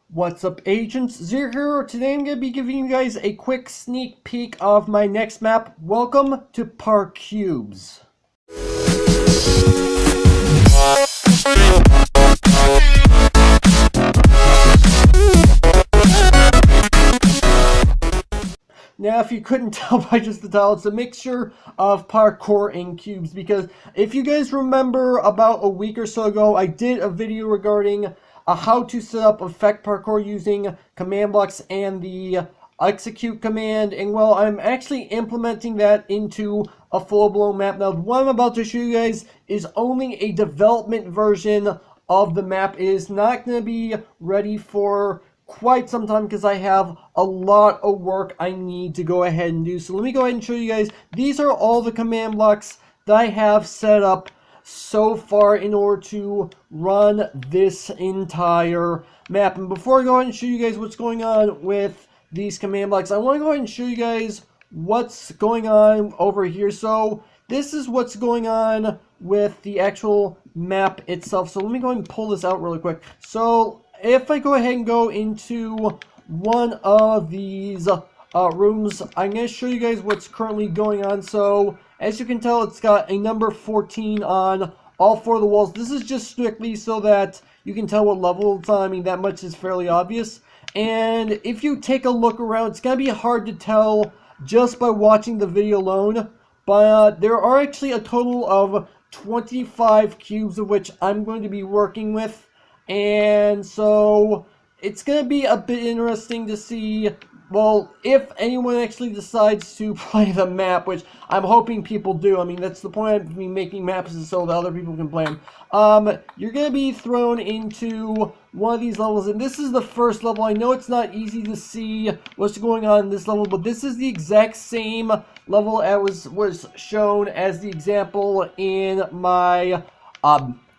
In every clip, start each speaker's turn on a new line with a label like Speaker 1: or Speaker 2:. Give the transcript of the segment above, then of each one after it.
Speaker 1: What's up, agents? Zero here. Today I'm going to be giving you guys a quick sneak peek of my next map. Welcome to Parkubes. Now, if you couldn't tell by just the title, it's a mixture of parkour and cubes, because if you guys remember about a week or so ago, I did a video regarding how to set up effect parkour using command blocks and the execute command, and well, I'm actually implementing that into a full-blown map. Now, what I'm about to show you guys is only a development version of the map. It is not going to be ready for quite some time because I have a lot of work I need to go ahead and do. So let me go ahead and show you guys. These are all the command blocks that I have set up so far in order to run this entire map. And before I go ahead and show you guys what's going on with these command blocks, I want to go ahead and show you guys what's going on over here. So this is what's going on with the actual map itself. So let me go ahead and pull this out really quick. So if I go ahead and go into one of these rooms, I'm going to show you guys what's currently going on. So as you can tell, it's got a number 14 on all four of the walls. This is just strictly so that you can tell what level it's on. I mean, that much is fairly obvious. And if you take a look around, it's going to be hard to tell just by watching the video alone. But there are actually a total of 25 cubes of which I'm going to be working with. And so it's going to be a bit interesting to see, well, if anyone actually decides to play the map, which I'm hoping people do. I mean, that's the point of me making maps, is so that other people can play them. You're going to be thrown into one of these levels, and this is the first level. I know it's not easy to see what's going on in this level, but this is the exact same level as was shown as the example in my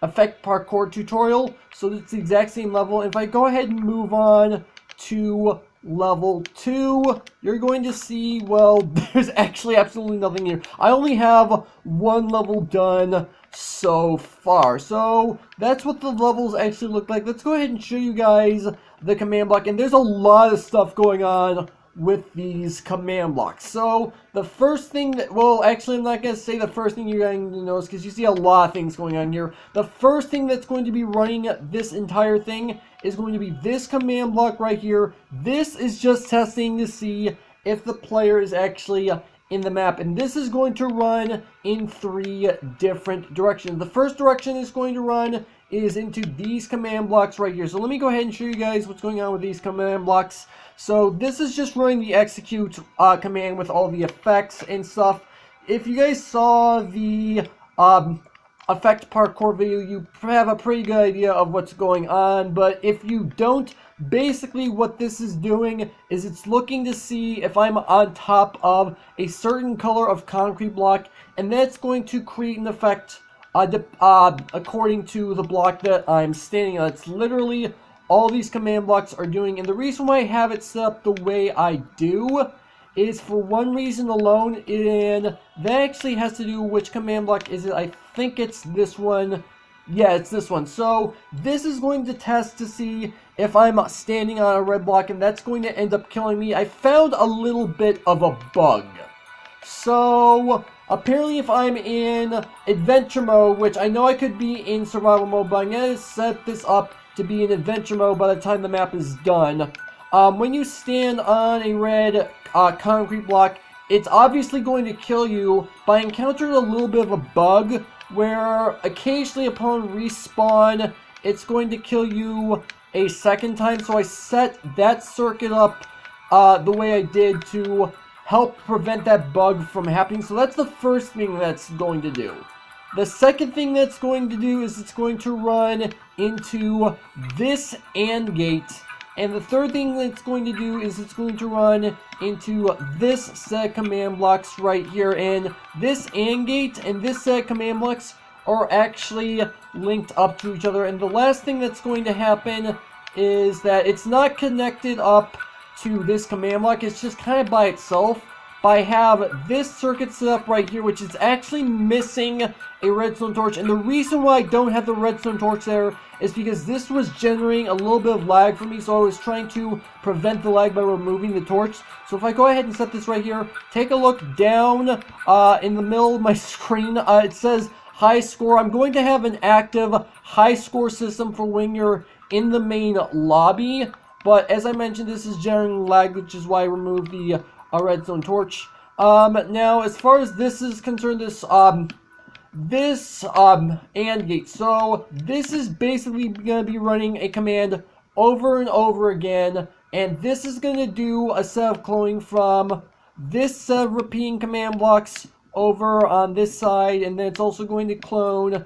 Speaker 1: effect parkour tutorial. So it's the exact same level. If I go ahead and move on to level 2, you're going to see, well, there's actually absolutely nothing here. I only have one level done so far. So that's what the levels actually look like. Let's go ahead and show you guys the command block. And there's a lot of stuff going on with these command blocks. So the first thing that, well, actually I'm not going to say the first thing you're going to notice because you see a lot of things going on here. The first thing that's going to be running this entire thing is going to be this command block right here. This is just testing to see if the player is actually in the map, and this is going to run in 3 different directions. The first direction is going to run is into these command blocks right here. So let me go ahead and show you guys what's going on with these command blocks. So this is just running the execute command with all the effects and stuff. If you guys saw the effect parkour video, you have a pretty good idea of what's going on. But if you don't, basically what this is doing is it's looking to see if I'm on top of a certain color of concrete block, and that's going to create an effect according to the block that I'm standing on. It's literally all these command blocks are doing, and the reason why I have it set up the way I do is for one reason alone, and that actually has to do with which command block is it. I think it's this one. Yeah, it's this one. So this is going to test to see if I'm standing on a red block, and that's going to end up killing me. I found a little bit of a bug. So apparently if I'm in adventure mode, which I know I could be in survival mode, but I'm going to set this up to be in adventure mode by the time the map is done. When you stand on a red concrete block, it's obviously going to kill you, but I encountered a little bit of a bug where occasionally upon respawn, it's going to kill you a second time. So I set that circuit up the way I did to help prevent that bug from happening. So that's the first thing that's going to do. The second thing that's going to do is it's going to run into this AND gate. And the third thing that's going to do is it's going to run into this set of command blocks right here. And this AND gate and this set of command blocks are actually linked up to each other. And the last thing that's going to happen is that it's not connected up to this command block. It's just kind of by itself. but I have this circuit set up right here, which is actually missing a redstone torch. And the reason why I don't have the redstone torch there is because this was generating a little bit of lag for me, so I was trying to prevent the lag by removing the torch. So if I go ahead and set this right here, take a look down in the middle of my screen. It says high score. I'm going to have an active high score system for when you're in the main lobby, but as I mentioned, this is generating lag, which is why I removed the redstone torch. Now, as far as this is concerned, this AND gate. So this is basically going to be running a command over and over again, and this is going to do a set of cloning from this set of repeating command blocks over on this side, and then it's also going to clone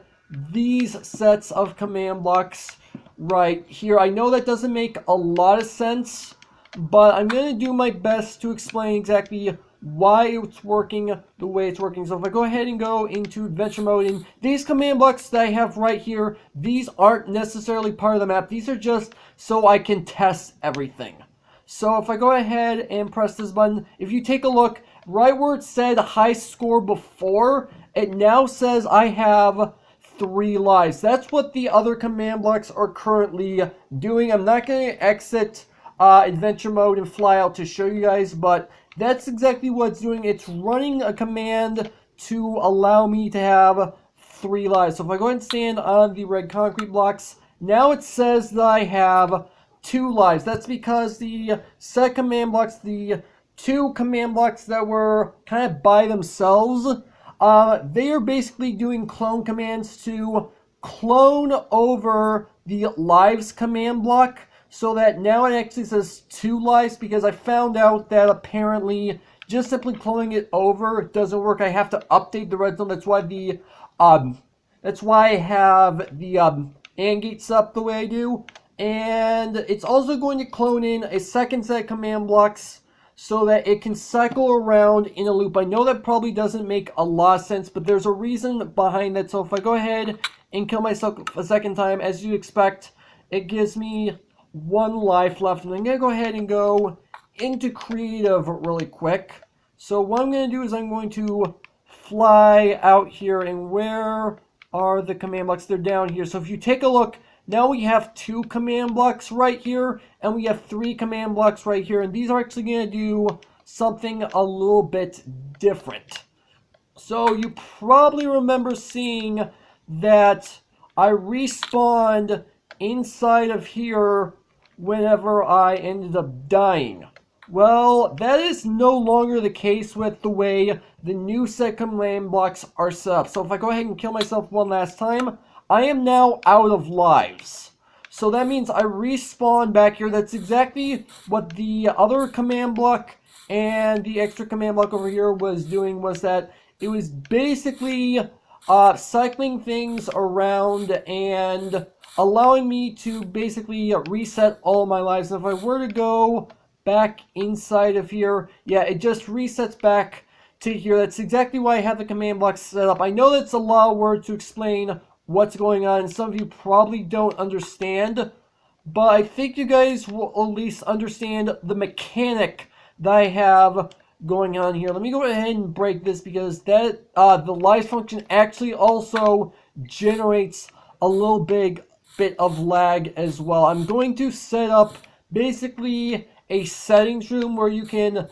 Speaker 1: these sets of command blocks right here. I know that doesn't make a lot of sense, but I'm going to do my best to explain exactly why it's working the way it's working. So if I go ahead and go into adventure mode, and these command blocks that I have right here, these aren't necessarily part of the map. These are just so I can test everything. So if I go ahead and press this button, if you take a look, right where it said high score before, it now says I have 3 lives. That's what the other command blocks are currently doing. I'm not going to exit adventure mode and fly out to show you guys, but that's exactly what it's doing. It's running a command to allow me to have 3 lives. So if I go ahead and stand on the red concrete blocks, now it says that I have 2 lives. That's because the set command blocks, the 2 command blocks that were kind of by themselves, they are basically doing clone commands to clone over the lives command block, so that now it actually says 2 lives, because I found out that apparently just simply cloning it over doesn't work. I have to update the redstone. That's why I have the AND gates up the way I do. And it's also going to clone in a second set of command blocks so that it can cycle around in a loop. I know that probably doesn't make a lot of sense, but there's a reason behind that. So if I go ahead and kill myself a second time, as you expect, it gives me 1 life left. And I'm going to go ahead and go into creative really quick. So what I'm going to do is I'm going to fly out here, and where are the command blocks? They're down here. So if you take a look, now we have 2 command blocks right here, and we have 3 command blocks right here, and these are actually going to do something a little bit different. So you probably remember seeing that I respawned inside of here whenever I ended up dying. Well, that is no longer the case with the way the new set command blocks are set up. So if I go ahead and kill myself one last time, I am now out of lives. So that means I respawn back here. That's exactly what the other command block and the extra command block over here was doing, was that it was basically cycling things around and allowing me to basically reset all my lives. And if I were to go back inside of here, yeah, it just resets back to here. That's exactly why I have the command block set up. I know that's a lot of words to explain what's going on, and some of you probably don't understand, but I think you guys will at least understand the mechanic that I have going on here. Let me go ahead and break this, because that the lives function actually also generates a little bit of lag as well. I'm going to set up basically a settings room where you can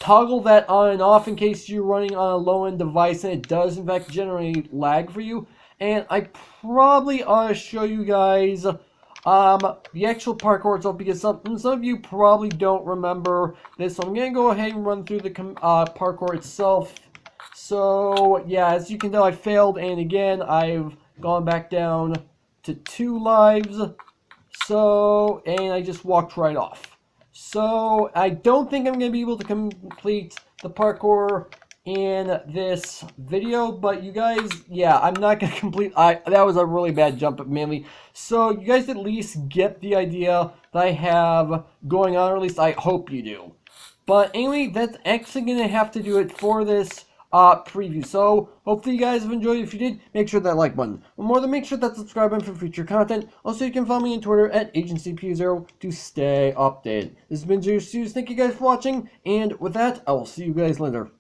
Speaker 1: toggle that on and off in case you're running on a low-end device and it does in fact generate lag for you. And I probably ought to show you guys the actual parkour itself, because some of you probably don't remember this. So I'm going to go ahead and run through the parkour itself. So yeah, as you can tell, I failed, and again I've gone back down to 2 lives. So, and I just walked right off. So I don't think I'm going to be able to complete the parkour in this video, but you guys, yeah, I'm not going to complete, that was a really bad jump mainly. So you guys at least get the idea that I have going on, or at least I hope you do. But anyway, that's actually going to have to do it for this preview. So hopefully you guys have enjoyed. If you did, make sure that like button. But more than make sure that subscribe button for future content. Also, you can follow me on Twitter at AgentCP0 to stay updated. This has been Zero Studios. Thank you guys for watching, and with that, I will see you guys later.